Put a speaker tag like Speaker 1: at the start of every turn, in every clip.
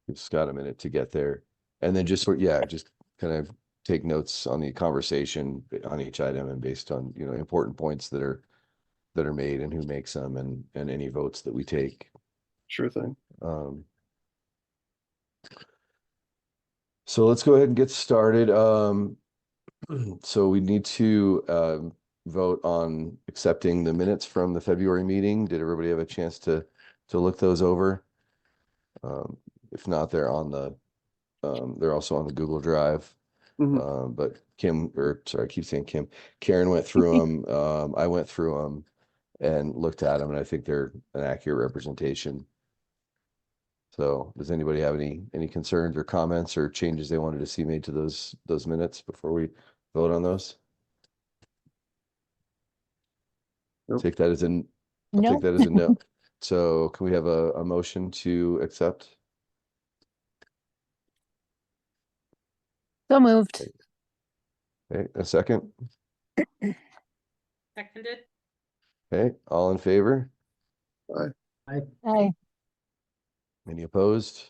Speaker 1: give Scott a minute to get there. And then just kind of take notes on the conversation on each item and based on, important points that are made and who makes them and any votes that we take.
Speaker 2: Sure thing.
Speaker 1: So let's go ahead and get started. So we need to vote on accepting the minutes from the February meeting. Did everybody have a chance to look those over? If not, they're also on the Google Drive. But I keep saying Kim. Karen went through them. I went through them and looked at them, and I think they're an accurate representation. So does anybody have any concerns or comments or changes they wanted to see made to those minutes before we vote on those?
Speaker 2: Nope.
Speaker 1: Take that as a I'll take that as a no. So can we have a motion to accept?
Speaker 3: So moved.
Speaker 1: Okay, a second.
Speaker 4: Seconded.
Speaker 1: Okay, all in favor?
Speaker 3: Aye.
Speaker 1: Any opposed?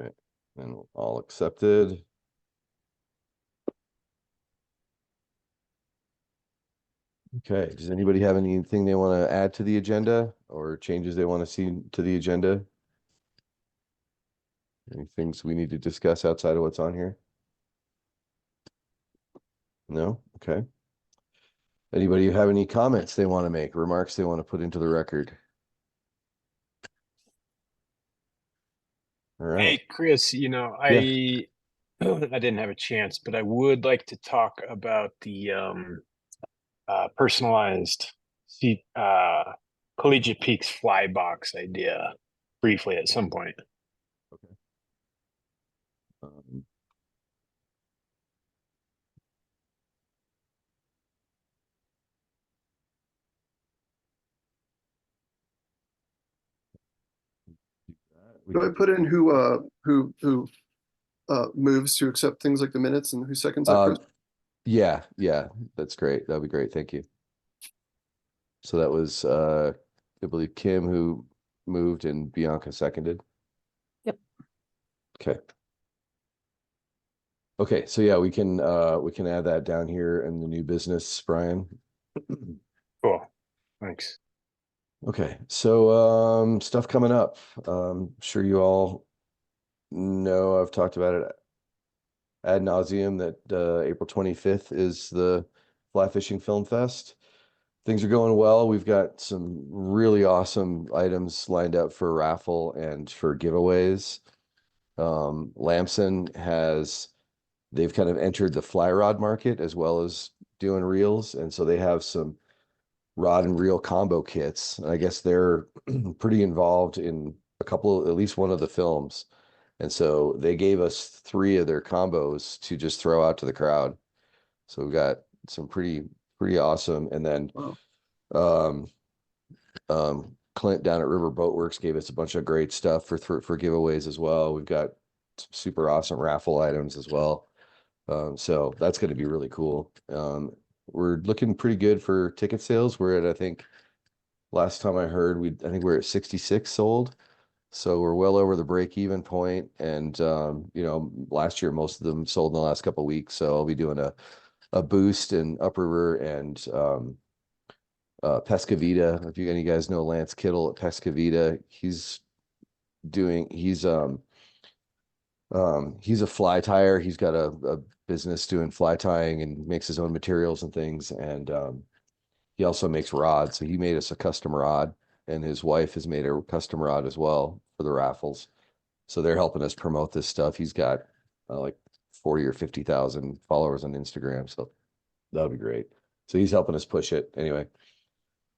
Speaker 1: Okay, and all accepted. Okay, does anybody have anything they want to add to the agenda or changes they want to see to the agenda? Any things we need to discuss outside of what's on here? No? Okay. Anybody have any comments they want to make, remarks they want to put into the record? All right.
Speaker 5: Hey, Chris, I didn't have a chance, but I would like to talk about the personalized Collegiate Peaks fly box idea briefly at some point.
Speaker 1: Okay.
Speaker 2: Do I put in who moves to accept things like the minutes and who seconds that, Chris?
Speaker 1: Yeah, that's great. That'd be great. Thank you. So that was I believe Kim who moved and Bianca seconded.
Speaker 3: Yep.
Speaker 1: Okay. Okay, so yeah, we can add that down here in the new business, Brian.
Speaker 5: Cool. Thanks.
Speaker 1: Okay, so stuff coming up. Sure you all know I've talked about it ad nauseum that April 25th is the Fly Fishing Film Fest. Things are going well. We've got some really awesome items lined up for raffle and for giveaways. Lamson they've kind of entered the fly rod market as well as doing reels, and so they have some rod and reel combo kits. And I guess they're pretty involved in at least one of the films. And so they gave us 3 of their combos to just throw out to the crowd. So we've got some pretty awesome. And then Clint down at River Boat Works gave us a bunch of great stuff for giveaways as well. We've got some super awesome raffle items as well. So that's going to be really cool. We're looking pretty good for ticket sales. We're at, I think, last time I heard, I think we're at 66 sold. So we're well over the break-even point. And, last year, most of them sold in the last couple of weeks. So I'll be doing a boost in Upriver and Pescavita. If any guys know Lance Kittle at Pescavita, he's a fly tyer. He's got a business doing fly tying and makes his own materials and things. And he also makes rods. So he made us a custom rod, and his wife has made a custom rod as well for the raffles. So they're helping us promote this stuff. He's got like 40 or 50,000 followers on Instagram. So that'll be great. So he's helping us push it anyway.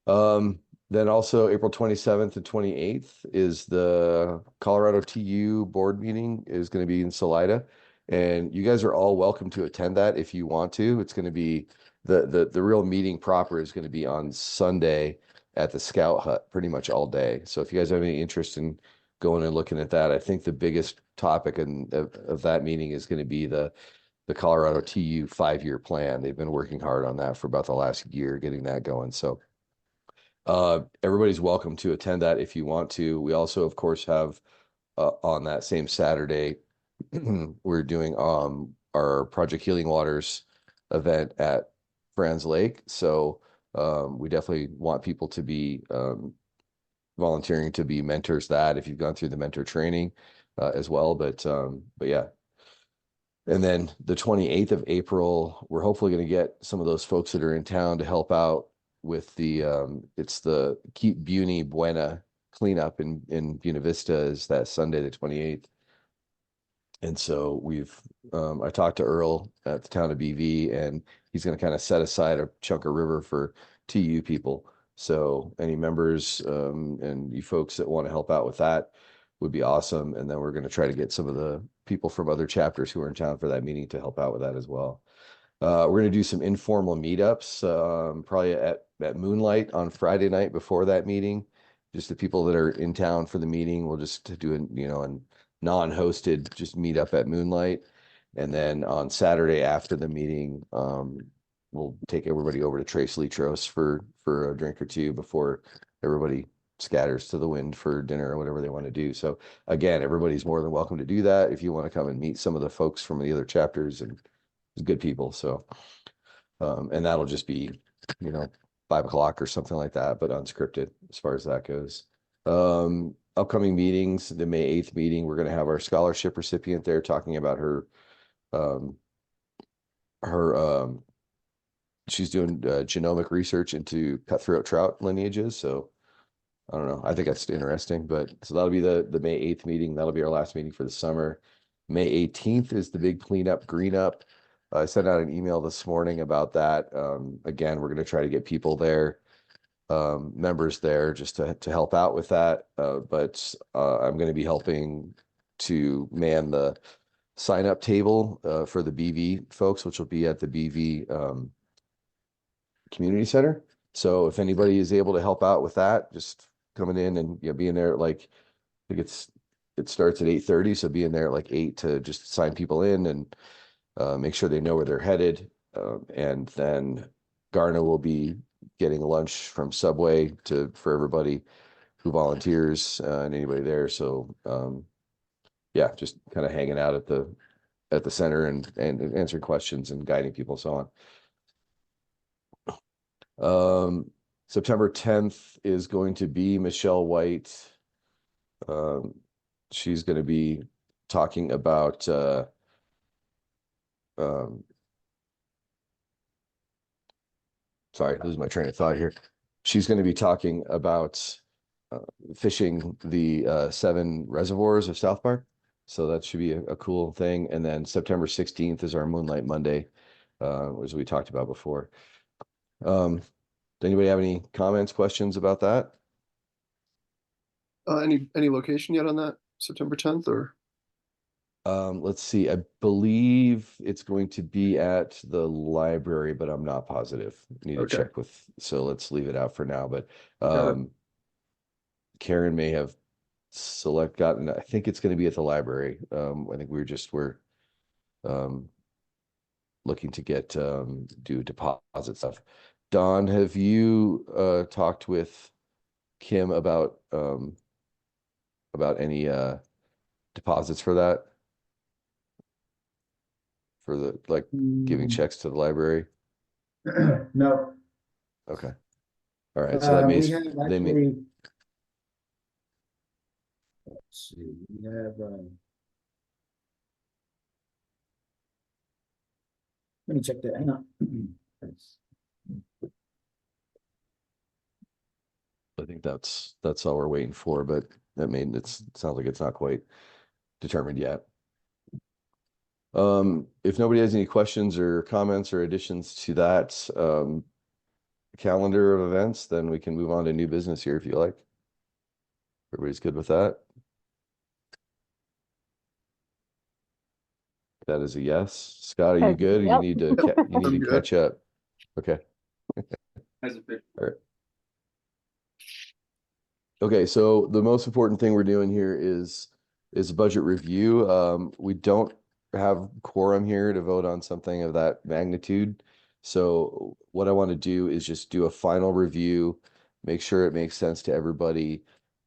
Speaker 1: Then also April 27th and 28th is the Colorado TU board meeting is going to be in Salida. And you guys are all welcome to attend that if you want to. It's going to be the real meeting proper is going to be on Sunday at the Scout Hut pretty much all day. So if you guys have any interest in going and looking at that, I think the biggest topic of that meeting is going to be the Colorado TU 5-year plan. They've been working hard on that for about the last year, getting that going. So Everybody's welcome to attend that if you want to. We also, of course, have on that same Saturday, we're doing our Project Healing Waters event at Franz Lake. So we definitely want people to be volunteering to be mentors that if you've gone through the mentor training as well. But yeah. And then the 28th of April, we're hopefully going to get some of those folks that are in town to help out with the it's the Keep Buni Buena cleanup in Buena Vista is that Sunday, the 28th. And so I talked to Earl at the town of BV, and he's going to kind of set aside a chunk of river for TU people. So any members and you folks that want to help out with that would be awesome. And then we're going to try to get some of the people from other chapters who are in town for that meeting to help out with that as well. We're going to do some informal meetups, probably at Moonlight on Friday night before that meeting. Just the people that are in town for the meeting, we'll just do a non-hosted just meet up at Moonlight. And then on Saturday after the meeting, we'll take everybody over to Trace Litros for a drink or two before everybody scatters to the wind for dinner or whatever they want to do. So again, everybody's more than welcome to do that if you want to come and meet some of the folks from the other chapters and good people. So and that'll just be 5 o'clock or something like that, but unscripted as far as that goes. Upcoming meetings, the May 8th meeting, we're going to have our scholarship recipient there talking about her she's doing genomic research into cutthroat trout lineages. So I don't know. I think that's interesting, but so that'll be the May 8th meeting. That'll be our last meeting for the summer. May 18th is the big cleanup, green up. I sent out an email this morning about that. Again, we're going to try to get people there, members there just to help out with that. But I'm going to be helping to man the sign up table for the BV folks, which will be at the BV community center. So if anybody is able to help out with that, just coming in and being there like I think it starts at 8:30, so being there at like 8 to just sign people in and make sure they know where they're headed. And then Garna will be getting lunch from Subway for everybody who volunteers and anybody there. So yeah, just kind of hanging out at the center and answering questions and guiding people and so on. September 10th is going to be Michelle White. She's going to be talking about sorry, losing my train of thought here. She's going to be talking about fishing the 7 reservoirs of South Park. So that should be a cool thing. And then September 16th is our Moonlight Monday, as we talked about before. Does anybody have any comments, questions about that?
Speaker 2: Any location yet on that September 10th or?
Speaker 1: Let's see. I believe it's going to be at the library, but I'm not positive. Need to check so let's leave it out for now. But Karen may have gotten, I think it's going to be at the library. I think we're looking to get do deposit stuff. Don, have you talked with Kim about any deposits for that? For the giving checks to the library?
Speaker 4: No.
Speaker 1: Okay. All right. So that means they may.
Speaker 4: Let's see. We have. Let me check that. Hang on.
Speaker 1: I think that's all we're waiting for, but it sounds like it's not quite determined yet. If nobody has any questions or comments or additions to that calendar of events, then we can move on to new business here if you like. Everybody's good with that? That is a yes. Scott, are you good?
Speaker 3: Yep.
Speaker 1: You need to catch up. Okay. All right. Okay, so the most important thing we're doing here is a budget review. We don't have quorum here to vote on something of that magnitude. So what I want to do is just do a final review make sure it makes sense to everybody,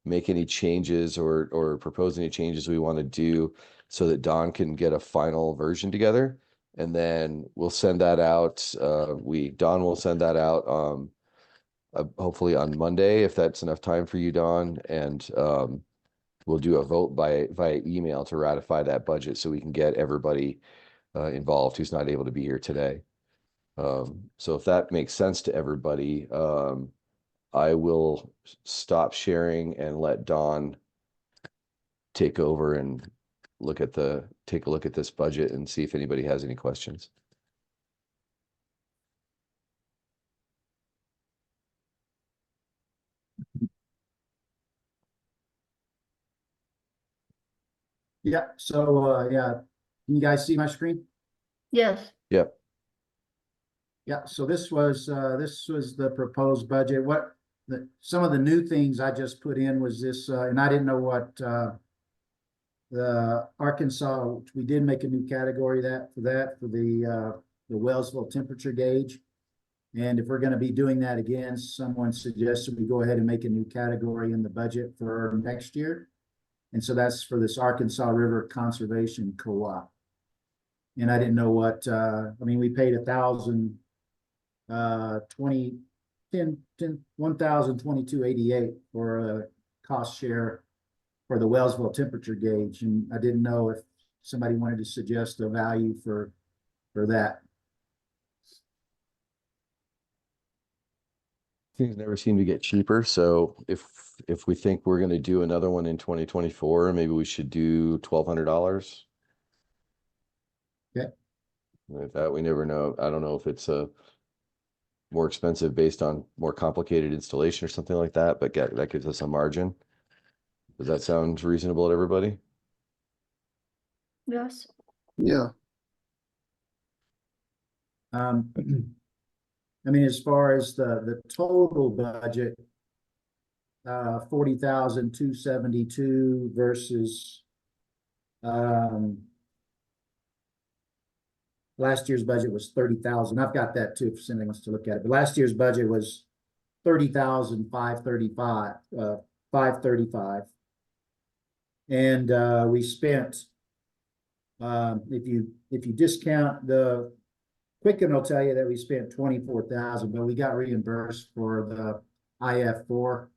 Speaker 1: make any changes or propose any changes we want to do so that Don can get a final version together. And then we'll send that out. Don will send that out hopefully on Monday, if that's enough time for you, Don. And we'll do a vote via email to ratify that budget so we can get everybody involved who's not able to be here today. So if that makes sense to everybody, I will stop sharing and let Don take over and take a look at this budget and see if anybody has any questions.
Speaker 4: Yeah, so, yeah, can you guys see my screen?
Speaker 3: Yes.
Speaker 1: Yep.
Speaker 4: Yeah, so this was the proposed budget. Some of the new things I just put in was this, and I didn't know what, the Arkansas, which we did make a new category for the Wellsville temperature gauge. And if we're gonna be doing that again, someone suggested we go ahead and make a new category in the budget for next year. And so that's for this Arkansas River Conservation Co-op. And I didn't know what, I mean, we paid 1,022.88 for a cost share for the Wellsville temperature gauge. And I didn't know if somebody wanted to suggest a value for that.
Speaker 1: Things never seem to get cheaper. So if we think we're going to do another one in 2024, maybe we should do $1,200.
Speaker 4: Yeah.
Speaker 1: With that, we never know. I don't know if it's more expensive based on more complicated installation or something like that, but that gives us a margin. Does that sound reasonable to everybody?
Speaker 3: Yes.
Speaker 2: Yeah,
Speaker 4: I mean, as far as the total budget, 40,272 versus last year's budget was 30,000. I've got that too, if somebody wants to look at it. But last year's budget was 30,535, 535. And we spent, if you discount the Quicken will tell you that we spent 24,000, but we got reimbursed for the IF4.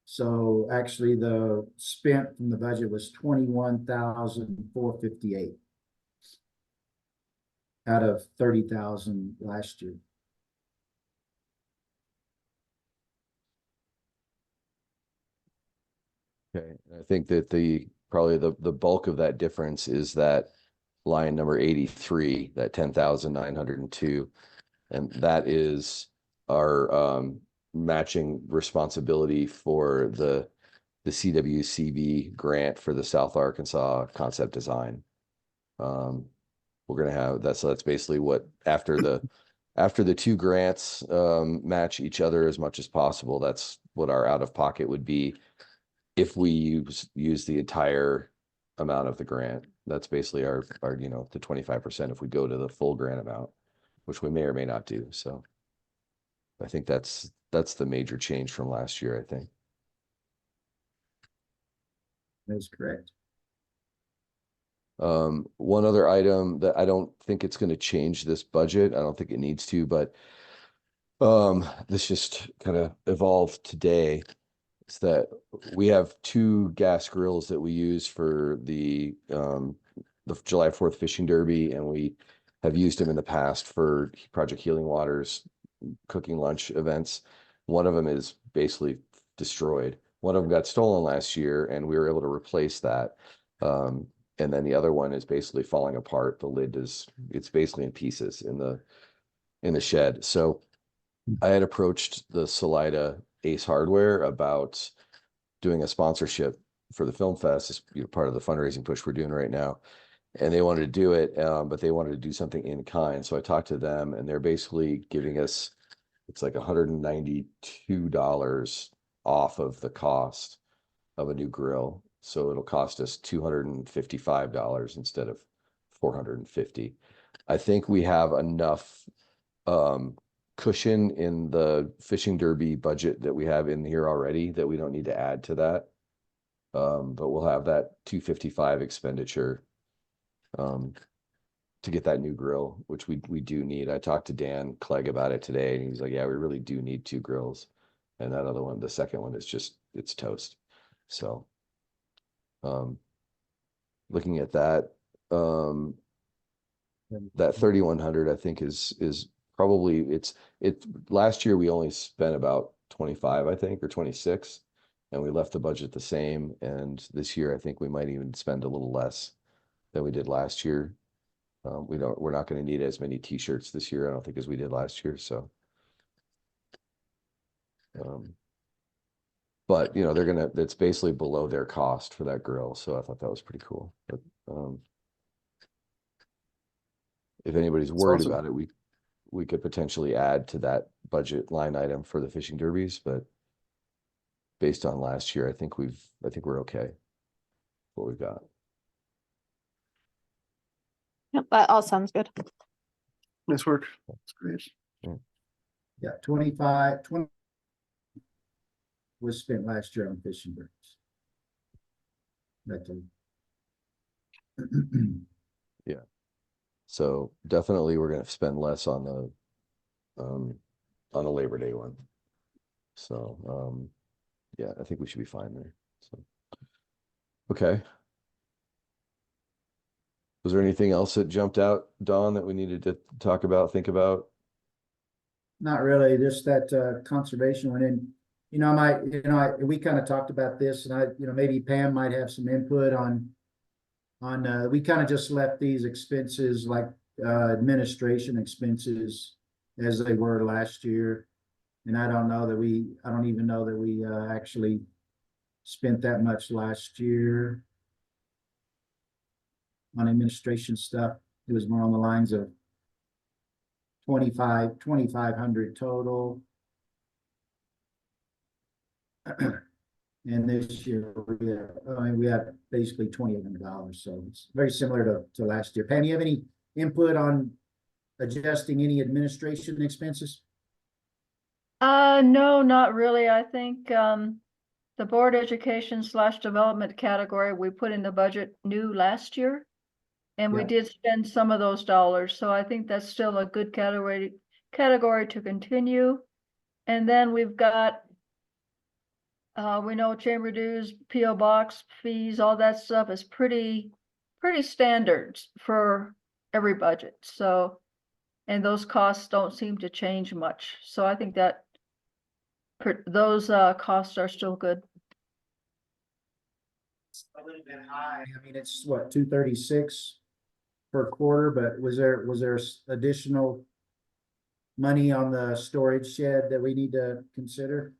Speaker 4: So actually the spent from the budget was 21,458 out of 30,000 last year.
Speaker 1: Okay, I think that probably the bulk of that difference is that line number 83, that 10,902, and that is our matching responsibility for the CWCB grant for the South Arkansas concept design. We're gonna have that, so that's basically what after the two grants match each other as much as possible. That's what our out of pocket would be if we use the entire amount of the grant. That's basically our the 25% if we go to the full grant amount, which we may or may not do. So I think that's the major change from last year, I think.
Speaker 4: That is correct.
Speaker 1: One other item that I don't think it's going to change this budget. I don't think it needs to, but this just kind of evolved today. Is that we have two gas grills that we use for the July 4th fishing derby, and we have used them in the past for Project Healing Waters cooking lunch events. One of them is basically destroyed. One of them got stolen last year, and we were able to replace that. And then the other one is basically falling apart. The lid it's basically in pieces in the shed. So I had approached the Salida Ace Hardware about doing a sponsorship for the film fest as part of the fundraising push we're doing right now. And they wanted to do it, but they wanted to do something in kind. So I talked to them, and they're basically giving us, it's like $192 off of the cost of a new grill. So it'll cost us $255 instead of $450. I think we have enough cushion in the fishing derby budget that we have in here already that we don't need to add to that. But we'll have that 255 expenditure to get that new grill, which we do need. I talked to Dan Clegg about it today, and he's like, yeah, we really do need 2 grills. And that other one, the second one, is just, it's toast. So looking at that, that 3,100, I think is probably, last year we only spent about 25, I think, or 26, and we left the budget the same. And this year, I think we might even spend a little less than we did last year. We're not going to need as many t-shirts this year, I don't think, as we did last year. So, but you know, it's basically below their cost for that grill. So I thought that was pretty cool. But if anybody's worried
Speaker 2: awesome.
Speaker 1: about it, we could potentially add to that budget line item for the fishing derbies, but based on last year, I think we're okay. What we've got.
Speaker 3: Yep, that all sounds good.
Speaker 2: Nice work. That's great.
Speaker 4: Yeah, 20 was spent last year on fishing birds.
Speaker 1: Yeah. So definitely we're going to spend less on the Labor Day one. So, yeah, I think we should be fine there. So, okay. Was there anything else that jumped out, Dawn, that we needed to talk about, think about?
Speaker 4: Not really, just that conservation went in. You know, we kind of talked about this, and maybe Pam might have some input on we kind of just left these expenses like administration expenses as they were last year. And I don't even know that we actually spent that much last year on administration stuff. It was more on the lines of 2,500 total. And this year we have basically $2,800, so it's very similar to last year. Pam, you have any input on adjusting any administration expenses?
Speaker 6: No, not really. I think the board education / development category we put in the budget new last year. And we
Speaker 4: Yeah.
Speaker 6: did spend some of those dollars. So I think that's still a good category to continue. And then we've got we know chamber dues, PO box fees, all that stuff is pretty standard for every budget. So, and those costs don't seem to change much. So I think that those costs are still good.
Speaker 4: It's a little bit high. I mean, it's what, 236 per quarter, but was there additional money on the storage shed that we need to consider?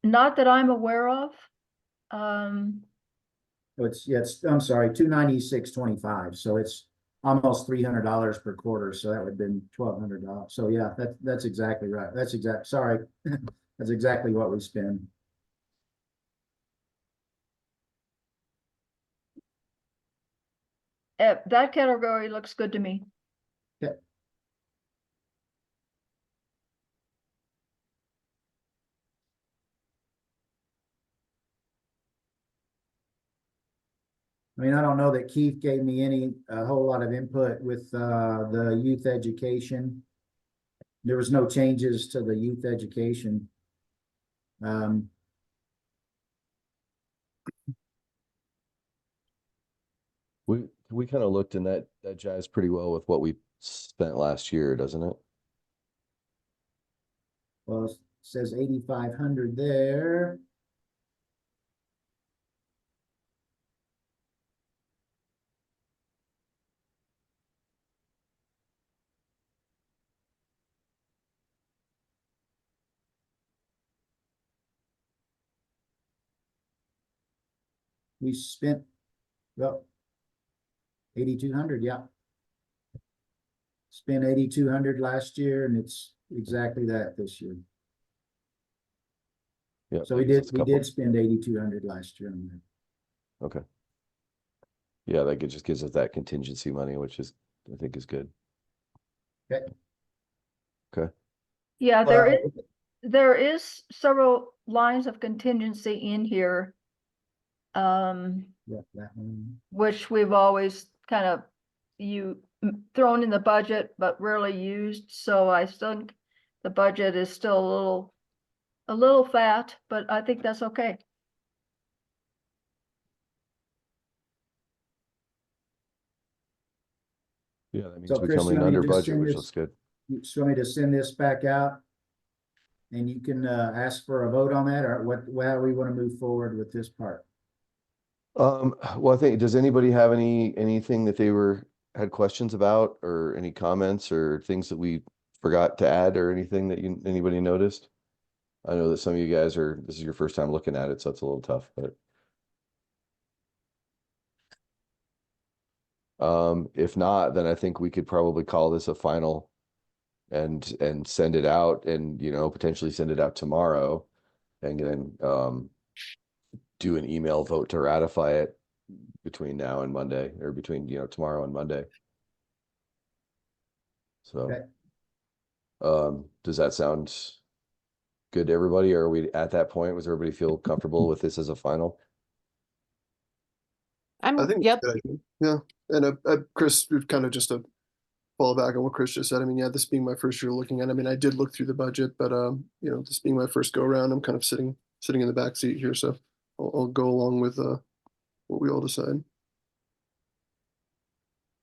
Speaker 6: Not that I'm aware of.
Speaker 4: I'm sorry, 296.25. So it's almost $300 per quarter. So that would have been $1,200. So yeah, that's exactly right. Sorry. That's exactly what we spend.
Speaker 6: That category looks good to me.
Speaker 4: Yeah. I mean, I don't know that Keith gave me a whole lot of input with the youth education. There was no changes to the youth education.
Speaker 1: We kind of looked, and that jives pretty well with what we spent last year, doesn't it?
Speaker 4: Well, it says 8,500 there. We spent, well, 8,200, yeah. Spent 8,200 last year, and it's exactly that this year.
Speaker 1: Yeah.
Speaker 4: So we did spend 8,200 last year on that.
Speaker 1: Okay. Yeah, that just gives us that contingency money, which I think is good.
Speaker 6: Yeah,
Speaker 4: Well,
Speaker 6: there is several lines of contingency in here.
Speaker 4: Yeah, that one.
Speaker 6: Which we've always kind of thrown in the budget, but rarely used, so I think the budget is still a little fat, but I think that's okay.
Speaker 1: Yeah, that means
Speaker 4: So
Speaker 1: we
Speaker 4: Chris,
Speaker 1: come
Speaker 4: you
Speaker 1: in
Speaker 4: want me to
Speaker 1: under
Speaker 4: just
Speaker 1: budget,
Speaker 4: send
Speaker 1: which
Speaker 4: this-
Speaker 1: looks good.
Speaker 4: You just want me to send this back out? And you can ask for a vote on that, or how we want to move forward with this part?
Speaker 1: Well, I think, does anybody have anything that they had questions about, or any comments or things that we forgot to add, or anything that anybody noticed? I know that some of you guys this is your first time looking at it, so it's a little tough, but. If not, then I think we could probably call this a final and send it out, and, potentially send it out tomorrow, and then, do an email vote to ratify it between now and Monday, or between, tomorrow and Monday. So,
Speaker 4: Okay.
Speaker 1: Does that sound good to everybody? Or are we at that point? Does everybody feel comfortable with this as a final?
Speaker 2: I think it's
Speaker 3: Yep,
Speaker 2: a good idea. Yeah, and Chris, kind of just to fall back on what Chris just said. I mean, yeah, this being my first year looking at it, I mean, I did look through the budget, but this being my first go around, I'm kind of sitting in the back seat here, so I'll go along with what we all decide.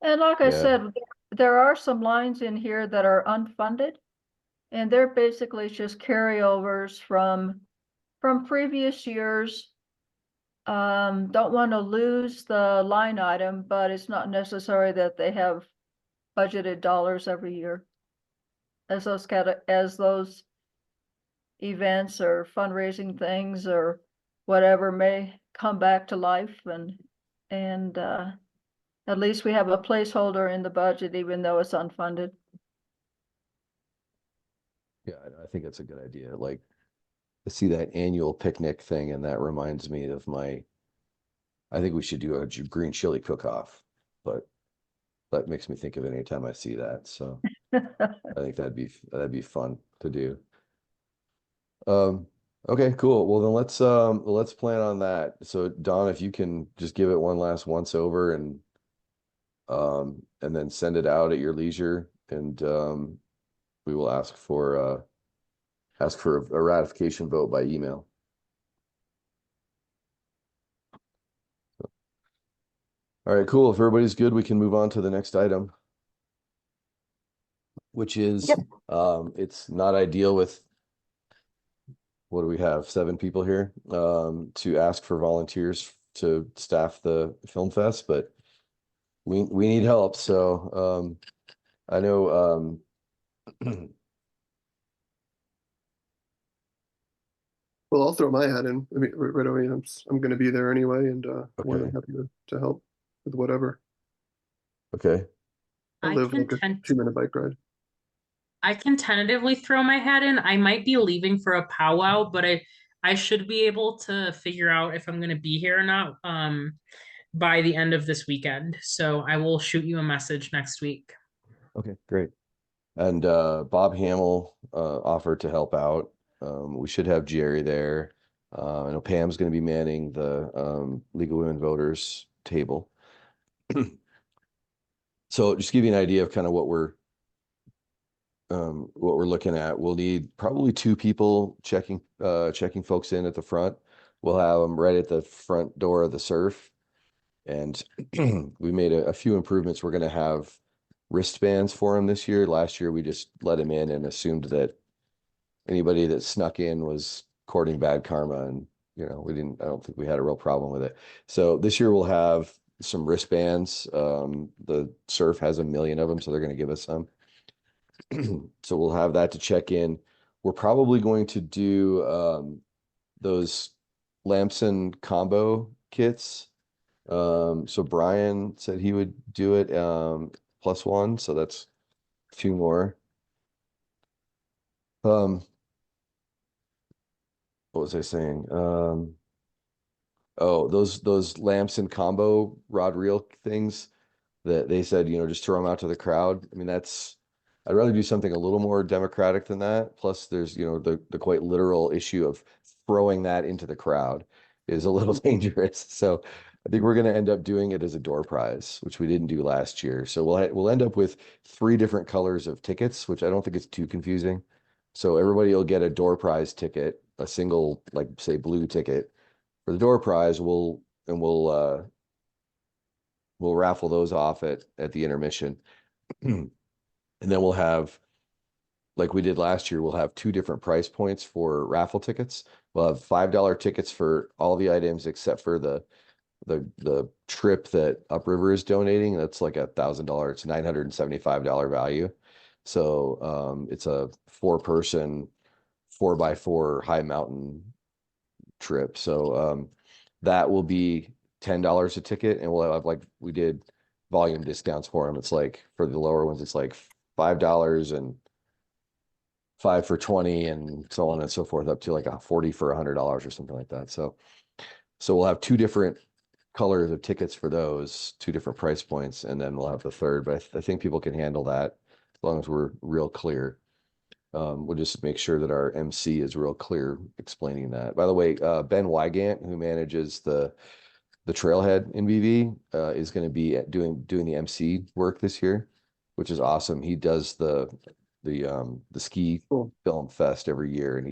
Speaker 6: And like I
Speaker 1: Yeah.
Speaker 6: said, there are some lines in here that are unfunded. And they're basically just carryovers from previous years. Don't want to lose the line item, but it's not necessary that they have budgeted dollars every year. As those events or fundraising things or whatever may come back to life, and at least we have a placeholder in the budget, even though it's unfunded.
Speaker 1: Yeah, I think that's a good idea. Like, I see that annual picnic thing, and that reminds me of I think we should do a green chili cook-off, but that makes me think of it anytime I see that. So I think that'd be fun to do. Okay, cool. Well, then let's plan on that. So Don, if you can just give it one last once over, and then send it out at your leisure, and we will ask for a ratification vote by email. All right, cool. If everybody's good, we can move on to the next item, which is,
Speaker 3: Yep.
Speaker 1: It's not ideal with, what do we have, 7 people here, to ask for volunteers to staff the film fest, but we need help. So, I know,
Speaker 2: Well, I'll throw my hat in. I mean, right away, I'm going to be there anyway, and more than happy to help with whatever.
Speaker 1: okay.
Speaker 2: I
Speaker 7: I
Speaker 2: live
Speaker 7: can
Speaker 2: like a
Speaker 7: tent-
Speaker 2: 2-minute bike ride.
Speaker 7: I can tentatively throw my hat in. I might be leaving for a powwow, but I should be able to figure out if I'm going to be here or not by the end of this weekend. So I will shoot you a message next week.
Speaker 1: Okay, great. And Bob Hamill offered to help out. We should have Jerry there. I know Pam's going to be manning the League of Women Voters table. So just to give you an idea of kind of what we're looking at, we'll need probably 2 people checking folks in at the front. We'll have them right at the front door of the surf. And we made a few improvements. We're going to have wristbands for him this year. Last year, we just let him in and assumed that anybody that snuck in was courting bad karma. And, I don't think we had a real problem with it. So this year we'll have some wristbands. The surf has 1 million of them, so they're going to give us some. So we'll have that to check in. We're probably going to do those Lamson combo kits. So Brian said he would do it +1, so that's 2 more. What was I saying? Oh, those Lamson combo rod reel things that they said, just throw them out to the crowd. I mean, I'd rather do something a little more democratic than that. Plus there's, you know, the quite literal issue of throwing that into the crowd is a little dangerous. So I think we're going to end up doing it as a door prize, which we didn't do last year. So we'll end up with 3 different colors of tickets, which I don't think it's too confusing. So everybody will get a door prize ticket, a single, like say blue ticket for the door prize. We'll raffle those off at the intermission. And then we'll have, like we did last year, we'll have 2 different price points for raffle tickets. We'll have $5 tickets for all the items except for the trip that Upriver is donating. That's like $1,000. It's $975 value. So it's a 4-person 4x4 high mountain trip. So that will be $10 a ticket, and we'll have, like we did, volume discounts for them. It's like for the lower ones, it's like $5 and 5 for 20 and so on and so forth, up to like a 40 for $100 or something like that. So we'll have 2 different colors of tickets for those, 2 different price points, and then we'll have the third. But I think people can handle that as long as we're real clear. We'll just make sure that our MC is real clear explaining that. By the way, Ben Wygant, who manages the trailhead in BV, is going to be doing the MC work this year, which is awesome. He does the ski film fest every year, and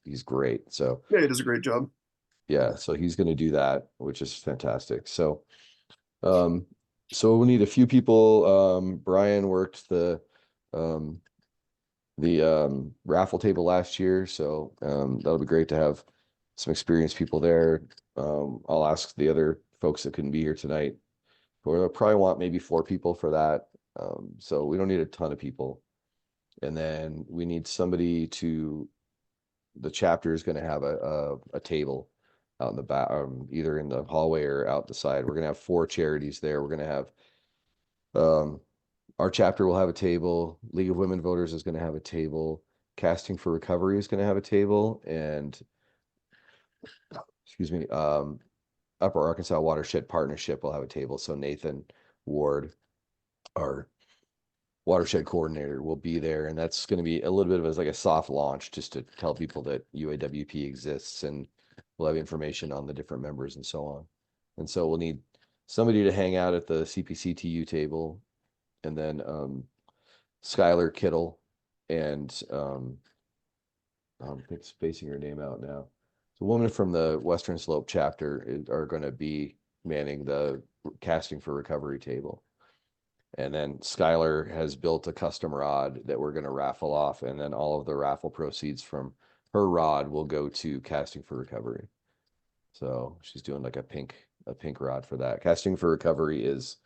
Speaker 1: he's great. So
Speaker 2: Yeah, he does a great job.
Speaker 1: yeah, so he's going to do that, which is fantastic. So we'll need a few people. Brian worked the raffle table last year, so that'll be great to have some experienced people there. I'll ask the other folks that couldn't be here tonight. We'll probably want maybe 4 people for that. So we don't need a ton of people. And then we need somebody the chapter is going to have a table out in the back, either in the hallway or out the side. We're going to have 4 charities there. We're going to have our chapter will have a table. League of Women Voters is going to have a table. Casting for Recovery is going to have a table, and excuse me, Upper Arkansas Watershed Partnership will have a table. So Nathan Ward, our watershed coordinator, will be there, and that's going to be a little bit of like a soft launch, just to tell people that UAWP exists, and we'll have information on the different members and so on. And so we'll need somebody to hang out at the CPCTU table, and then Skylar Kittle and I'm spacing her name out now. The woman from the Western Slope chapter are going to be manning the Casting for Recovery table. And then Skylar has built a custom rod that we're going to raffle off, and then all of the raffle proceeds from her rod will go to Casting for Recovery. So she's doing like a pink rod for that. Casting for Recovery is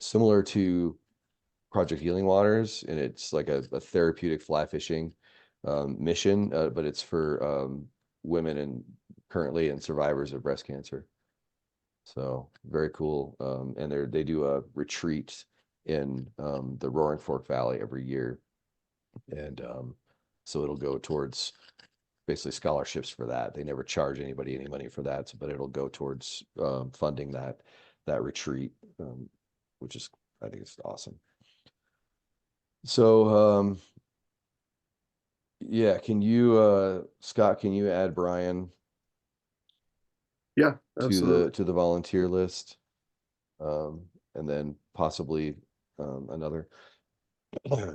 Speaker 1: similar to Project Healing Waters, and it's like a therapeutic fly fishing mission, but it's for women and currently and survivors of breast cancer. So very cool. And they do a retreat in the Roaring Fork Valley every year, and so it'll go towards basically scholarships for that. They never charge anybody any money for that, but it'll go towards funding that retreat, which is, I think it's awesome. So yeah, can you Scott, can you add Brian
Speaker 2: Yeah, absolutely.
Speaker 1: to the volunteer list, and then possibly another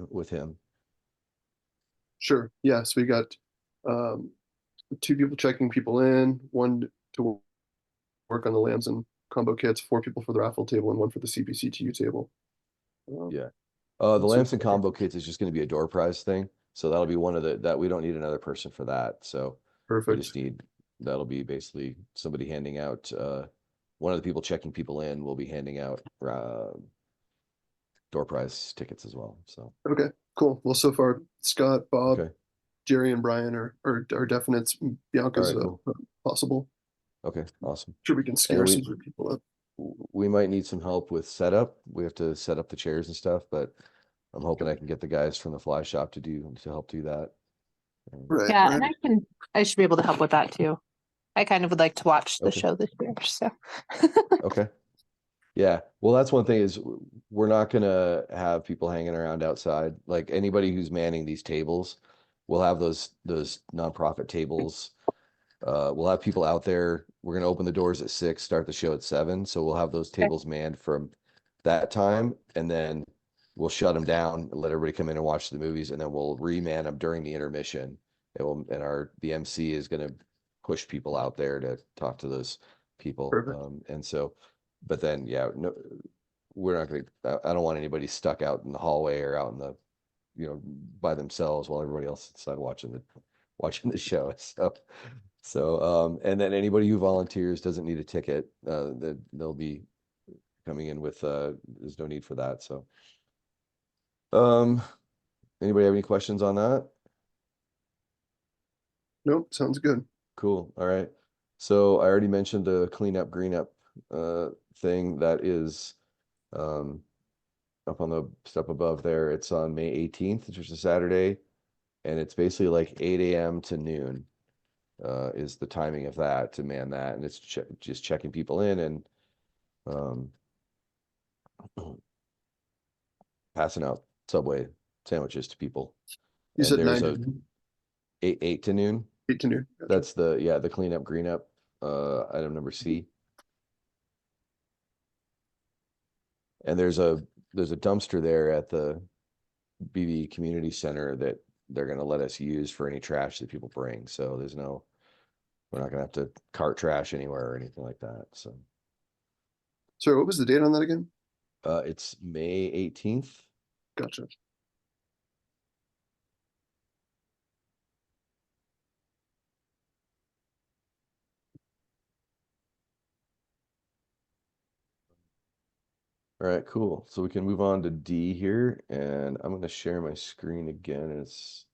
Speaker 1: with him?
Speaker 2: Sure. Yeah. So we got 2 people checking people in, 1 to work on the lambs and combo kits, 4 people for the raffle table, and 1 for the CPCTU table.
Speaker 1: Yeah. The Lamson combo kits is just going to be a door prize thing. So that'll be one of that we don't need another person for that. So we
Speaker 2: Perfect.
Speaker 1: just that'll be basically somebody handing out, one of the people checking people in will be handing out door prize tickets as well. So
Speaker 2: Okay, cool. Well, so far Scott, Bob,
Speaker 1: okay.
Speaker 2: Jerry, and Brian are definites. Bianca's
Speaker 1: All right, cool.
Speaker 2: possible.
Speaker 1: Okay, awesome.
Speaker 2: Sure, we can scare some other people up.
Speaker 1: We might need some help with setup. We have to set up the chairs and stuff, but I'm hoping I can get the guys from the fly shop to help do that.
Speaker 2: Right.
Speaker 3: Yeah,
Speaker 2: right.
Speaker 3: and I should be able to help with that too. I kind of would like to watch the
Speaker 1: Okay.
Speaker 3: show this year, so.
Speaker 1: Okay. Yeah. Well, that's one thing is we're not gonna have people hanging around outside. Like anybody who's manning these tables, we'll have those nonprofit tables. We'll have people out there. We're gonna open the doors at 6, start the show at 7. So we'll have those tables manned from that time, and then we'll shut them down and let everybody come in and watch the movies, and then we'll reman them during the intermission. The MC is gonna push people out there to talk to those people.
Speaker 2: Perfect.
Speaker 1: And so, but then yeah, no, we're not gonna. I don't want anybody stuck out in the hallway or out in the, by themselves while everybody else inside watching the show. And then anybody who volunteers doesn't need a ticket. They'll be coming in with. There's no need for that. So, anybody have any questions on that?
Speaker 2: Nope, sounds good.
Speaker 1: Cool. All right. So I already mentioned the cleanup green up thing that is up on the step above there. It's on May 18th, which is a Saturday, and it's basically like 8 a.m. to noon is the timing of that to man that, and it's just checking people in and passing out Subway sandwiches to people.
Speaker 2: You
Speaker 1: And
Speaker 2: said
Speaker 1: there's
Speaker 2: 9 to noon,
Speaker 1: 8 to noon.
Speaker 2: 8 to noon. Gotcha.
Speaker 1: That's the cleanup green up item number C. And there's a dumpster there at the BB Community Center that they're going to let us use for any trash that people bring. So we're not going to have to cart trash anywhere or anything like that. So
Speaker 2: Sorry, what was the date on that again?
Speaker 1: it's May 18th.
Speaker 2: Gotcha.
Speaker 1: All right, cool. So we can move on to D here, and I'm going to share my screen again. It's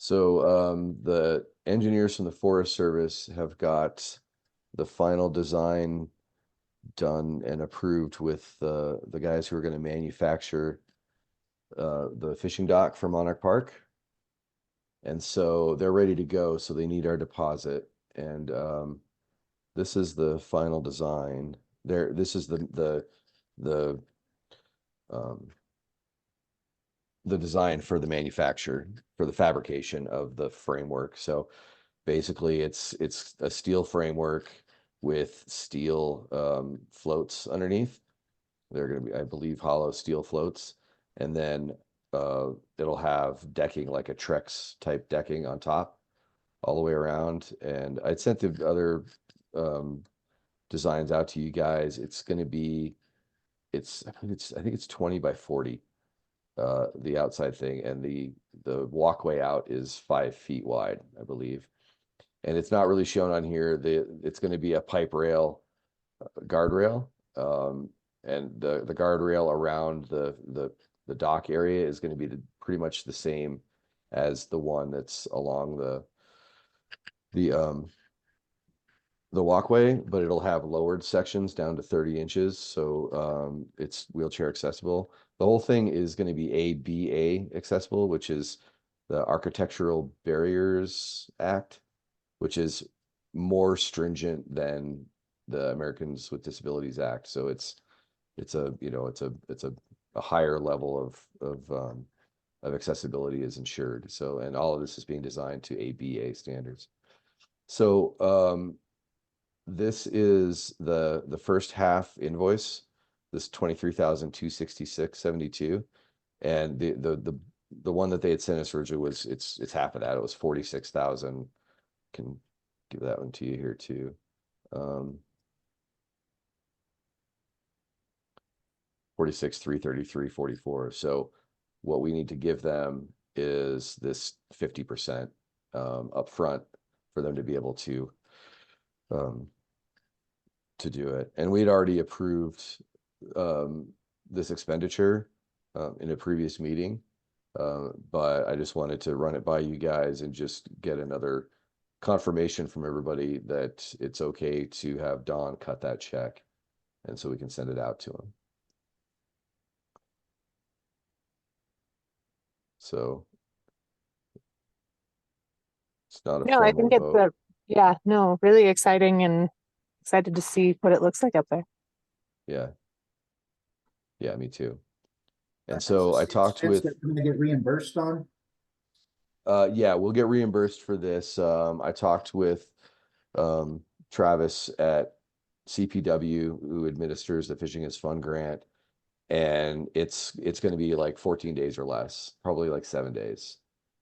Speaker 1: the engineers from the Forest Service have got the final design done and approved with the guys who are going to manufacture the fishing dock for Monarch Park. And so they're ready to go, so they need our deposit. And this is the final design. This is the design for the manufacture, for the fabrication of the framework. So basically it's a steel framework with steel floats underneath. They're going to be, I believe, hollow steel floats. And then it'll have decking, like a Trex type decking on top all the way around. And I'd sent the other designs out to you guys. It's going to be, I think it's 20 by 40, the outside thing. And the walkway out is 5 feet wide, I believe. And it's not really shown on here. It's going to be a pipe rail guardrail. And the guardrail around the dock area is going to be pretty much the same as the one that's along the walkway, but it'll have lowered sections down to 30 inches, so it's wheelchair accessible. The whole thing is going to be ABA accessible, which is the Architectural Barriers Act, which is more stringent than the Americans with Disabilities Act. So it's a higher level of accessibility is ensured. So, and all of this is being designed to ABA standards. So this is the first half invoice, this 23,266.72, and the one that they had sent us originally was it's half of that. It was 46,000. Can give that one to you here too. 46,333.44. So what we need to give them is this 50% upfront for them to be able to do it. And we'd already approved this expenditure in a previous meeting, but I just wanted to run it by you guys and just get another confirmation from everybody that it's okay to have Don cut that check, and so we can send it out to him. So it's not a
Speaker 3: No, I think
Speaker 1: formal
Speaker 3: it's
Speaker 1: vote.
Speaker 3: Yeah, no, really exciting and excited to see what it looks like up there.
Speaker 1: Yeah. Yeah, me too. And
Speaker 4: That's
Speaker 1: so I
Speaker 4: just the
Speaker 1: talked
Speaker 4: expense
Speaker 1: with,
Speaker 4: that we're gonna get reimbursed on.
Speaker 1: yeah, we'll get reimbursed for this. I talked with Travis at CPW, who administers the Fishing is Fun grant, and it's going to be like 14 days or less, probably like 7 days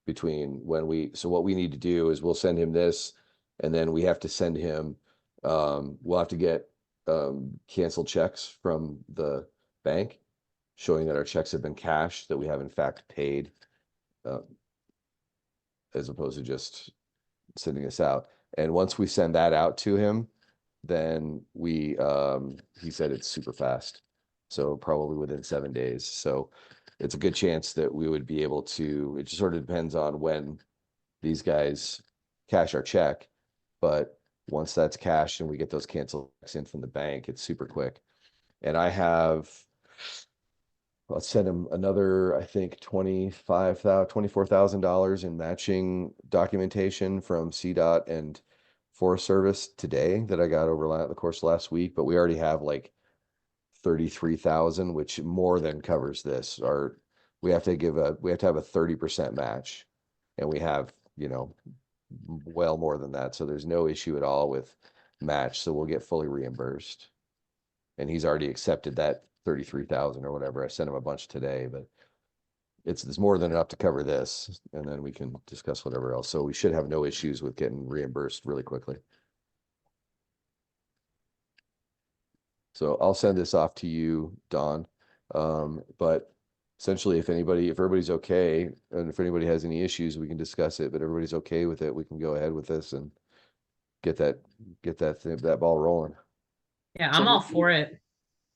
Speaker 1: between when we. So what we need to do is we'll send him this, and then we have to send him. We'll have to get canceled checks from the bank, showing that our checks have been cashed, that we have in fact paid. Uh, as opposed to just sending us out. And once we send that out to him, then he said it's super fast. So probably within 7 days. So it's a good chance that we would be able to, it just sort of depends on when these guys cash our check. But once that's cashed and we get those canceled checks in from the bank, it's super quick. And I'll send him another, I think, $24,000 in matching documentation from CDOT and Forest Service today that I got over the course of last week, but we already have like 33,000, which more than covers this. We have to have a 30% match, and we have, well more than that. So there's no issue at all with match. So we'll get fully reimbursed. And he's already accepted that 33,000 or whatever. I sent him a bunch today, but it's more than enough to cover this, and then we can discuss whatever else. So we should have no issues with getting reimbursed really quickly. So I'll send this off to you, Don. But essentially, if everybody's okay, and if anybody has any issues, we can discuss it, but everybody's okay with it, we can go ahead with this and get that ball rolling.
Speaker 7: Yeah, I'm all for it.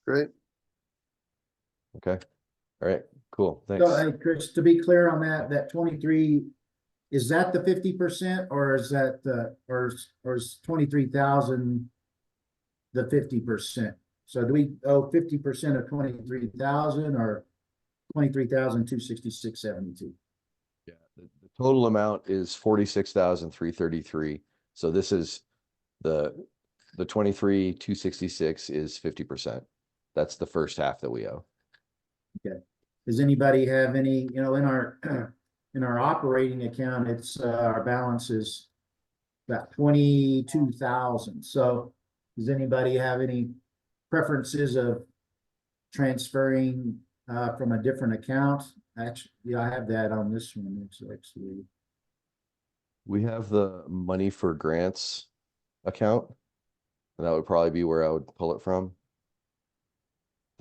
Speaker 2: Great.
Speaker 1: Okay. All right. Cool.
Speaker 4: So,
Speaker 1: Thanks.
Speaker 4: hey, Chris, to be clear on that 23, is that the 50% or is that or is 23,000 the 50%? So do we owe 50% of 23,000 or 23,266.72?
Speaker 1: Yeah, the total amount is 46,333. So this is the 23,266 is 50%. That's the first half that we owe.
Speaker 4: Does anybody have any, in our in our operating account, it's our balance is about 22,000. So does anybody have any preferences of transferring from a different account? Actually, yeah, I have that on this one. It's actually
Speaker 1: We have the money for grants account, and that would probably be where I would pull it from.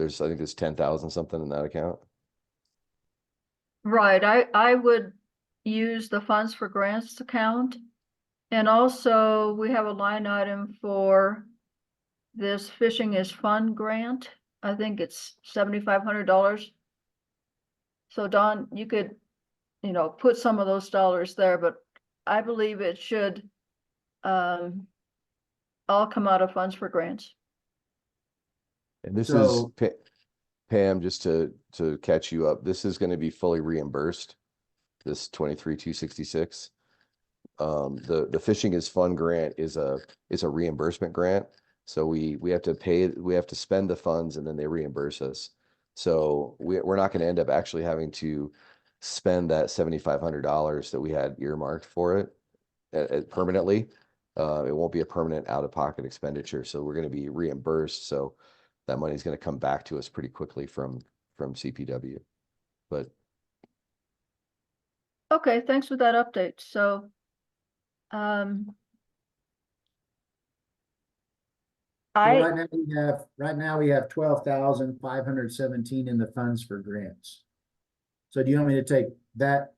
Speaker 1: I think there's 10,000 something in that account.
Speaker 6: Right, I would use the funds for grants account. And also, we have a line item for this Fishing is Fun grant. I think it's $7,500. So Don, you could, put some of those dollars there, but I believe it should all come out of funds for grants.
Speaker 1: And this
Speaker 4: So-
Speaker 1: is Pam, just to catch you up, this is going to be fully reimbursed, this 23,266. The Fishing is Fun grant is a reimbursement grant. So we have to spend the funds and then they reimburse us. So we're not going to end up actually having to spend that $7,500 that we had earmarked for it permanently. It won't be a permanent out-of-pocket expenditure. So we're going to be reimbursed. So that money is going to come back to us pretty quickly from CPW. But
Speaker 6: Okay, thanks for that update. So,
Speaker 4: So
Speaker 6: I,
Speaker 4: right now we have 12,517 in the funds for grants. So do you want me to take that?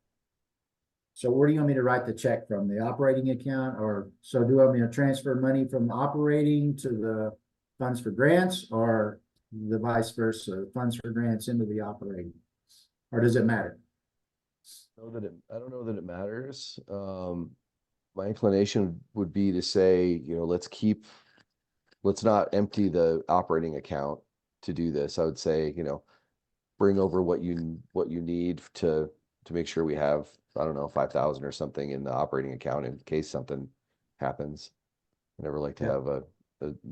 Speaker 4: So where do you want me to write the check from? The operating account, or so do you want me to transfer money from the operating to the funds for grants, or the vice versa, funds for grants into the operating? Or does it matter?
Speaker 1: I don't know that it matters. My inclination would be to say, let's not empty the operating account to do this. I would say, bring over what you need to make sure we have, I don't know, 5,000 or something in the operating account in case something happens. I never like to
Speaker 4: Yeah.
Speaker 1: have a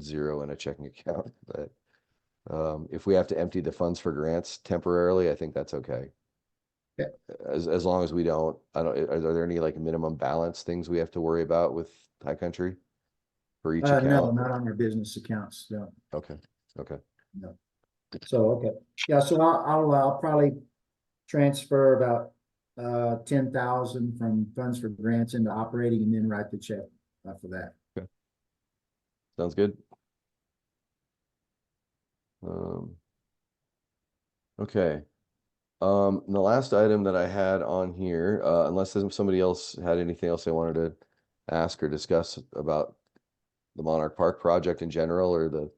Speaker 1: zero in a checking account, but if we have to empty the funds for grants temporarily, I think that's okay.
Speaker 4: Yeah.
Speaker 1: As long as we don't, are there any like minimum balance things we have to worry about with High Country for each
Speaker 4: No,
Speaker 1: account?
Speaker 4: not on our business accounts, no,
Speaker 1: Okay, okay,
Speaker 4: no. So, okay, yeah, so I'll probably transfer about 10,000 from funds for grants into operating and then write the check for that.
Speaker 1: sounds good. Um, okay. The last item that I had on here, unless somebody else had anything else they wanted to ask or discuss about the Monarch Park project in general or the.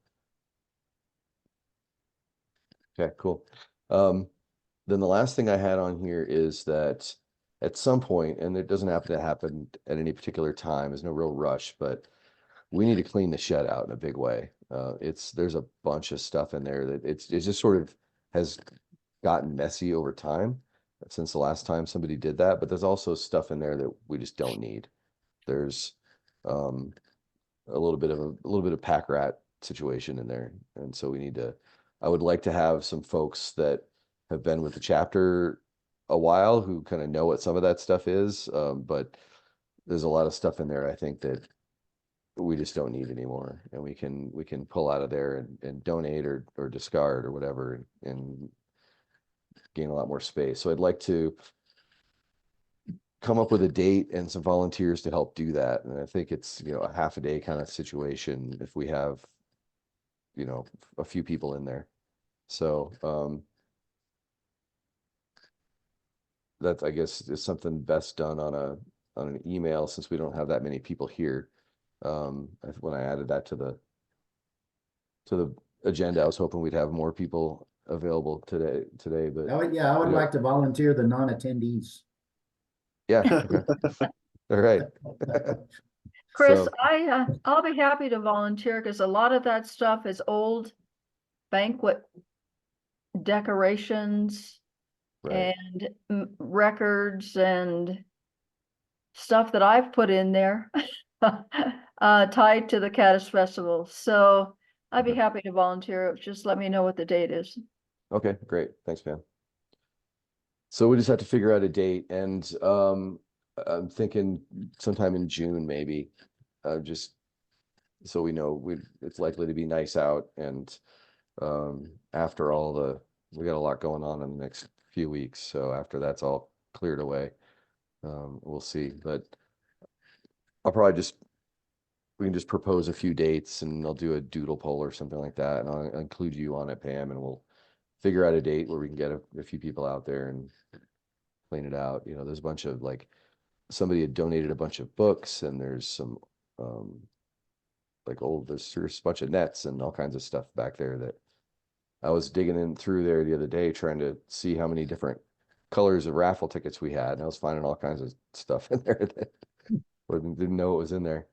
Speaker 1: Okay, cool. Then the last thing I had on here is that at some point, and it doesn't have to happen at any particular time, there's no real rush, but we need to clean the shed out in a big way. There's a bunch of stuff in there that it just sort of has gotten messy over time since the last time somebody did that, but there's also stuff in there that we just don't need. There's a little bit of pack rat situation in there, and so we need to. I would like to have some folks that have been with the chapter a while who kind of know what some of that stuff is, but there's a lot of stuff in there I think that we just don't need anymore, and we can pull out of there and donate or discard or whatever and gain a lot more space. So I'd like to come up with a date and some volunteers to help do that. And I think it's, a half a day kind of situation if we have, a few people in there. So that I guess is something best done on an email since we don't have that many people here. When I added that to the agenda, I was hoping we'd have more people available today, but
Speaker 4: I would
Speaker 1: we
Speaker 4: like to volunteer the non-attendees.
Speaker 1: yeah, okay. All right.
Speaker 6: Chris,
Speaker 1: So,
Speaker 6: I'll be happy to volunteer because a lot of that stuff is old banquet decorations
Speaker 1: right.
Speaker 6: and records and stuff that I've put in there tied to the Caddis Festival. So I'd be
Speaker 1: Okay.
Speaker 6: happy to volunteer. Just let me know what the date is.
Speaker 1: Okay, great. Thanks, Pam. So we just have to figure out a date, and I'm thinking sometime in June, maybe. Just so we know it's likely to be nice out, and after we got a lot going on in the next few weeks. So after that's all cleared away, we'll see. But I'll probably we can just propose a few dates, and I'll do a doodle poll or something like that, and I'll include you on it, Pam, and we'll figure out a date where we can get a few people out there and clean it out. There's a bunch of somebody had donated a bunch of books, and there's some there's a bunch of nets and all kinds of stuff back there that I was digging in through there the other day trying to see how many different colors of raffle tickets we had, and I was finding all kinds of stuff in there that I didn't know it was in there.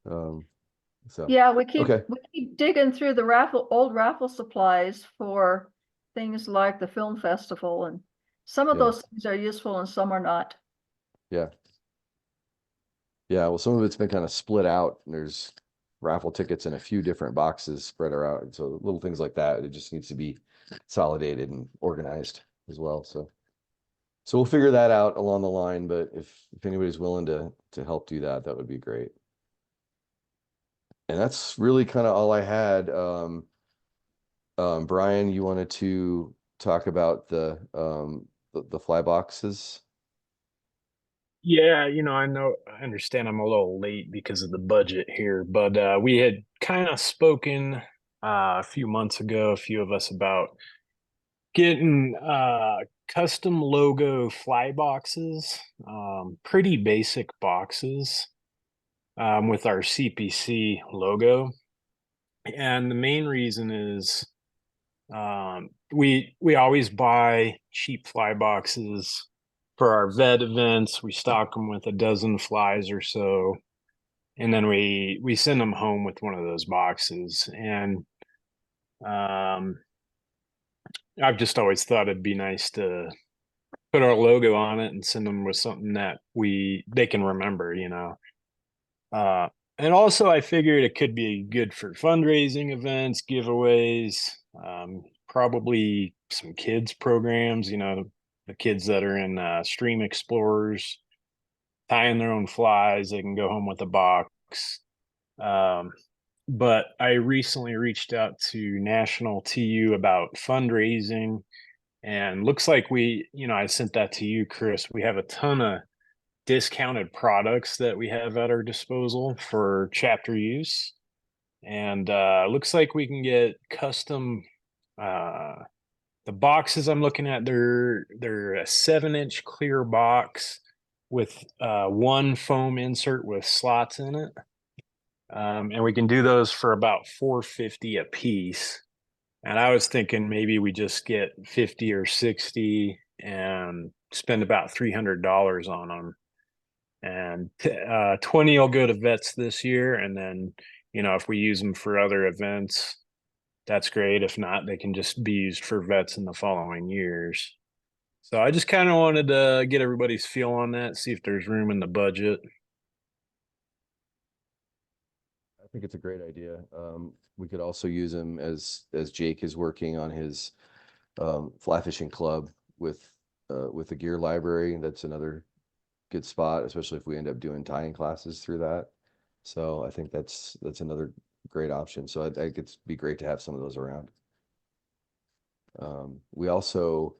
Speaker 1: So
Speaker 6: Yeah, we
Speaker 1: okay.
Speaker 6: keep digging through the old raffle supplies for things like the film festival, and some of
Speaker 1: Yeah.
Speaker 6: those things are useful and some are not.
Speaker 1: Yeah. Yeah, well, some of it's been kind of split out, and there's raffle tickets in a few different boxes spread around. So little things like that, it just needs to be consolidated and organized as well. So we'll figure that out along the line, but if anybody's willing to help do that, that would be great. And that's really kind of all I had. Brian, you wanted to talk about the fly boxes?
Speaker 5: Yeah, I understand I'm a little late because of the budget here, but we had kind of spoken a few months ago, a few of us, about getting custom logo fly boxes, pretty basic boxes with our CPC logo. And the main reason is we always buy cheap fly boxes for our vet events. We stock them with a dozen flies or so, and then we send them home with one of those boxes. And I've just always thought it'd be nice to put our logo on it and send them with something that they can remember. And also, I figured it could be good for fundraising events, giveaways, probably some kids programs. The kids that are in Stream Explorers, tying their own flies, they can go home with a box. Um, but I recently reached out to National TU about fundraising, and looks like I sent that to you, Chris. We have a ton of discounted products that we have at our disposal for chapter use. And looks like we can get custom the boxes I'm looking at, they're a 7-inch clear box with one foam insert with slots in it. And we can do those for about $450 a piece. And I was thinking maybe we just get 50 or 60 and spend about $300 on them. And 20 will go to vets this year. And then, if we use them for other events, that's great. If not, they can just be used for vets in the following years. So I just kind of wanted to get everybody's feel on that, see if there's room in the budget.
Speaker 1: I think it's a great idea. We could also use him as Jake is working on his fly fishing club with the gear library. That's another good spot, especially if we end up doing tying classes through that. So I think that's another great option. So I think it'd be great to have some of those around. We also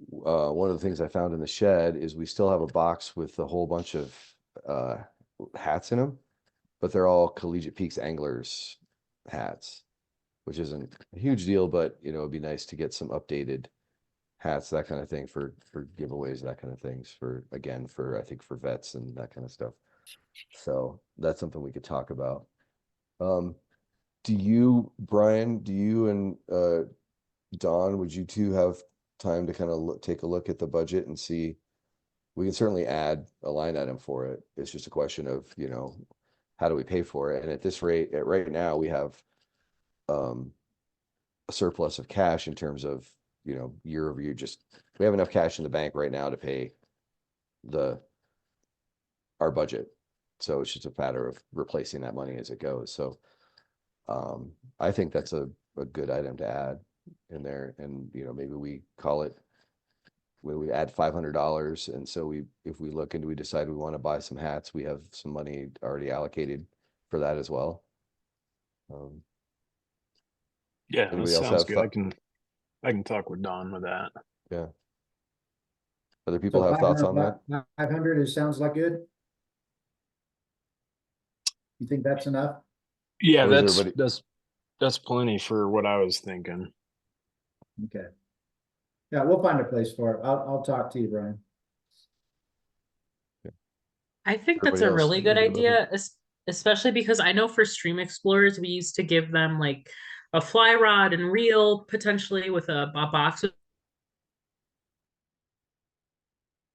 Speaker 1: one of the things I found in the shed is we still have a box with a whole bunch of hats in them, but they're all Collegiate Peaks Anglers hats, which isn't a huge deal, but it'd be nice to get some updated hats, that kind of thing, for giveaways, that kind of things, I think for vets and that kind of stuff. So that's something we could talk about. Brian, do you and Don, would you two have time to kind of take a look at the budget and see? We can certainly add a line item for it. It's just a question of, how do we pay for it? And at this rate, right now, we have a surplus of cash in terms of, year over year. Just we have enough cash in the bank right now to pay our budget. So it's just a matter of replacing that money as it goes. So I think that's a good item to add in there. And maybe we call it, when we add $500, and so if we look and we decide we want to buy some hats, we have some money already allocated for that as well.
Speaker 5: Yeah, that
Speaker 1: Anybody else
Speaker 5: sounds
Speaker 1: have
Speaker 5: good. I can talk with Don with that.
Speaker 1: Yeah. Other people
Speaker 4: So
Speaker 1: have thoughts on that?
Speaker 4: 500, it sounds like good. You think that's enough?
Speaker 5: Yeah,
Speaker 1: Or is everybody-
Speaker 5: that's plenty for what I was thinking.
Speaker 4: Okay. Yeah, we'll find a place for it. I'll talk to you, Brian.
Speaker 7: I think that's
Speaker 1: Everybody
Speaker 7: a
Speaker 1: else?
Speaker 7: really good idea, especially because I know for Stream Explorers, we used to give them like a fly rod and reel, potentially with a box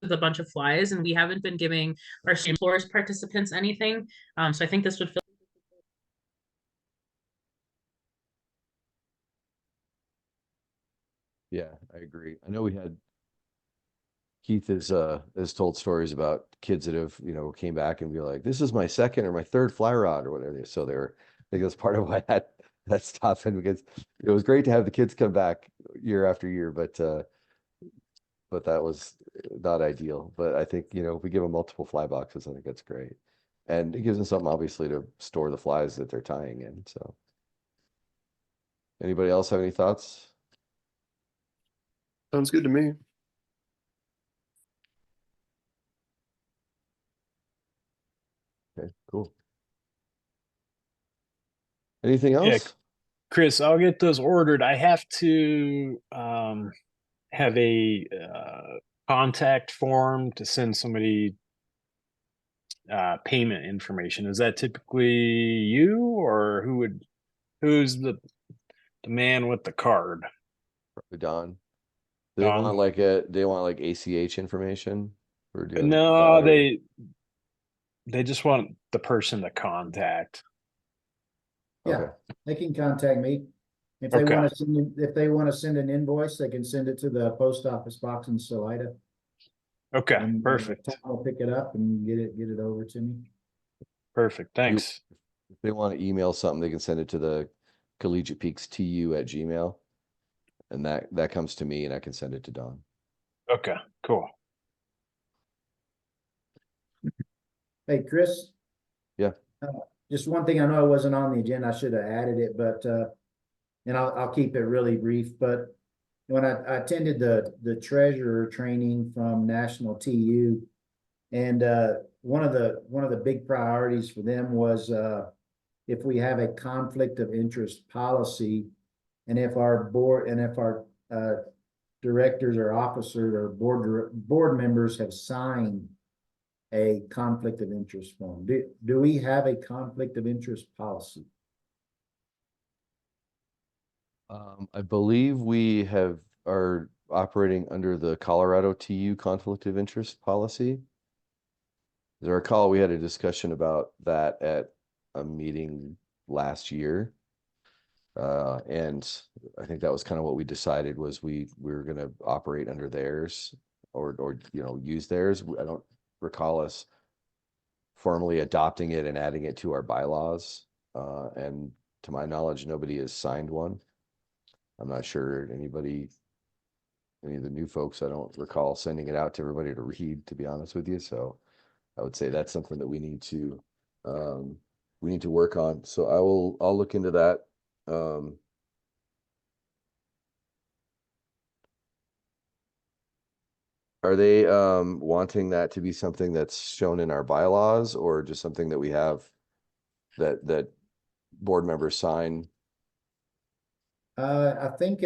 Speaker 7: with a bunch of flies, and we haven't been giving our Stream Explorers participants anything. So I think this would feel.
Speaker 1: Yeah, I agree. I know Keith has told stories about kids that have, came back and be like, this is my second or my third fly rod or whatever. So I think that's part of why that stopped, and because it was great to have the kids come back year after year, but that was not ideal. But I think, if we give them multiple fly boxes, I think that's great. And it gives them something obviously to store the flies that they're tying in. So anybody else have any thoughts?
Speaker 2: Sounds good to me.
Speaker 1: Okay, cool. Anything
Speaker 5: Yeah,
Speaker 1: else?
Speaker 5: Chris, I'll get those ordered. I have to have a contact form to send somebody payment information. Is that typically you, or who's the man with the card?
Speaker 1: Probably Don. Do
Speaker 5: Don?
Speaker 1: they want like ACH information for doing
Speaker 5: No,
Speaker 1: that, or-
Speaker 5: they just want the person to contact.
Speaker 4: Yeah,
Speaker 1: Okay.
Speaker 4: they can contact me. If they
Speaker 5: Okay.
Speaker 4: want to send an invoice, they can send it to the post office box in Salida.
Speaker 5: Okay,
Speaker 4: And
Speaker 5: perfect.
Speaker 4: Tom will pick it up and get it over to me.
Speaker 5: Perfect. Thanks.
Speaker 1: If they want to email something, they can send it to the collegiatepeakstu@gmail. And that comes to me and I can send it to Don.
Speaker 5: Okay, cool.
Speaker 4: Hey, Chris?
Speaker 1: Yeah.
Speaker 4: Just one thing, I know I wasn't on the agenda, I should have added it, but, and I'll keep it really brief, but when I attended the treasurer training from National TU, and, one of the big priorities for them was, if we have a conflict of interest policy, and if our board, and if our, directors or officers or board members have signed a conflict of interest form. Do we have a conflict of interest policy?
Speaker 1: I believe we are operating under the Colorado TU conflict of interest policy. As I recall, we had a discussion about that at a meeting last year. And I think that was kind of what we decided was we were going to operate under theirs or use theirs. I don't recall us formally adopting it and adding it to our bylaws. And to my knowledge, nobody has signed one. I'm not sure any of the new folks, I don't recall sending it out to everybody to read, to be honest with you. So I would say that's something that we need to work on. So I'll look into that. Are they wanting that to be something that's shown in our bylaws or just something that we have that board members sign?
Speaker 4: I think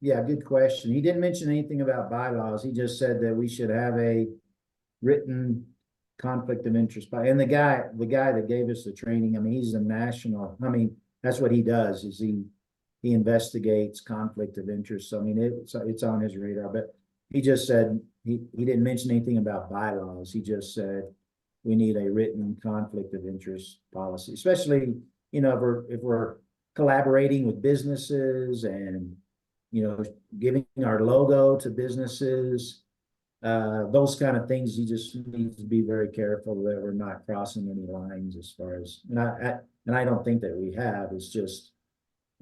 Speaker 4: yeah, good question. He didn't mention anything about bylaws. He just said that we should have a written conflict of interest and the guy that gave us the training, I mean, he's a national, I mean, that's what he does, is he investigates conflict of interest. So I mean, it's on his radar, but he just said, he didn't mention anything about bylaws. He just said we need a written conflict of interest policy, especially, if we're collaborating with businesses and, giving our logo to businesses, those kind of things, you just need to be very careful that we're not crossing any lines as far as, and I don't think that we have. It's just,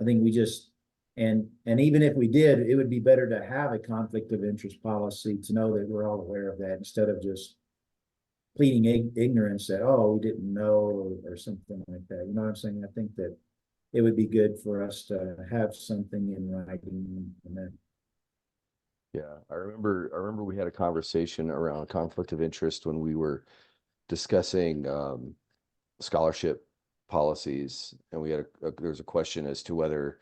Speaker 4: I think we just, and even if we did, it would be better to have a conflict of interest policy to know that we're all aware of that instead of just pleading ignorance that, oh, we didn't know or something like that. You know what I'm saying? I think that it would be good for us to have something in writing and then.
Speaker 1: Yeah, I remember we had a conversation around conflict of interest when we were discussing scholarship policies, and we had there was a question as to whether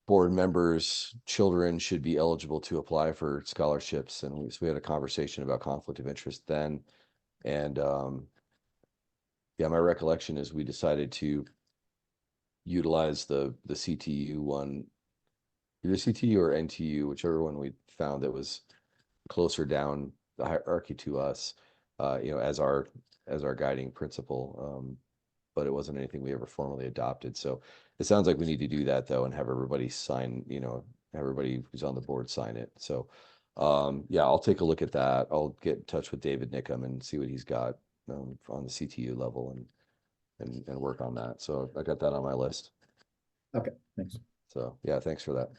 Speaker 1: board members' children should be eligible to apply for scholarships, and so we had a conversation about conflict of interest then, and yeah, my recollection is we decided to utilize the CTU one, either CTU or NTU, whichever one we found that was closer down the hierarchy to us, as our guiding principle. But it wasn't anything we ever formally adopted. So it sounds like we need to do that though, and have everybody sign, everybody who's on the board sign it. So yeah, I'll take a look at that. I'll get in touch with David Nickham and see what he's got on the CTU level and work on that. So I got that on my list.
Speaker 4: Okay, thanks.
Speaker 1: So yeah, thanks for that.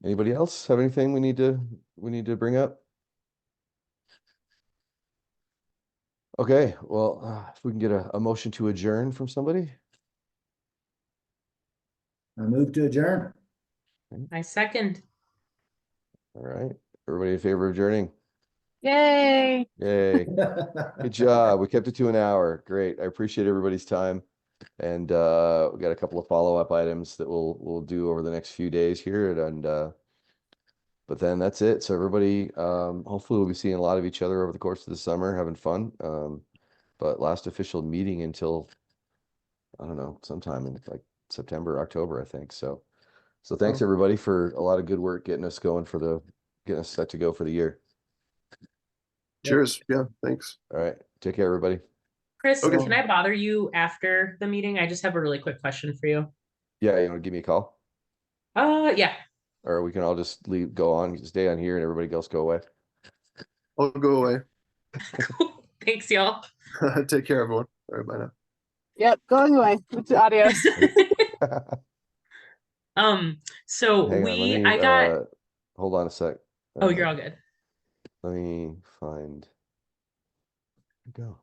Speaker 1: Anybody else have anything we need to bring up? Okay, well, if we can get a motion to adjourn from somebody.
Speaker 4: I move to adjourn.
Speaker 7: I second.
Speaker 1: All right, everybody in favor of adjourning?
Speaker 3: Yay.
Speaker 1: Yay. Good job. We kept it to an hour. Great. I appreciate everybody's time. And we got a couple of follow-up items that we'll do over the next few days here. And but then that's it. So everybody, hopefully we'll be seeing a lot of each other over the course of the summer, having fun. But last official meeting until, I don't know, sometime in like September, October, I think. So thanks everybody for a lot of good work getting us set to go for the year.
Speaker 2: Cheers. Yeah, thanks.
Speaker 1: All right. Take care, everybody.
Speaker 7: Chris,
Speaker 2: Okay.
Speaker 7: can I bother you after the meeting? I just have a really quick question for you.
Speaker 1: Yeah, you want to give me a call?
Speaker 7: Yeah.
Speaker 1: Or we can all just stay on here and everybody else go away.
Speaker 2: I'll go away.
Speaker 7: Thanks, y'all.
Speaker 2: Take care, everyone. All right, bye now.
Speaker 3: Yep, going away. Adios.
Speaker 7: So
Speaker 1: Hang on,
Speaker 7: I got,
Speaker 1: hold on a sec.
Speaker 7: oh, you're all good.
Speaker 1: Let me find, go.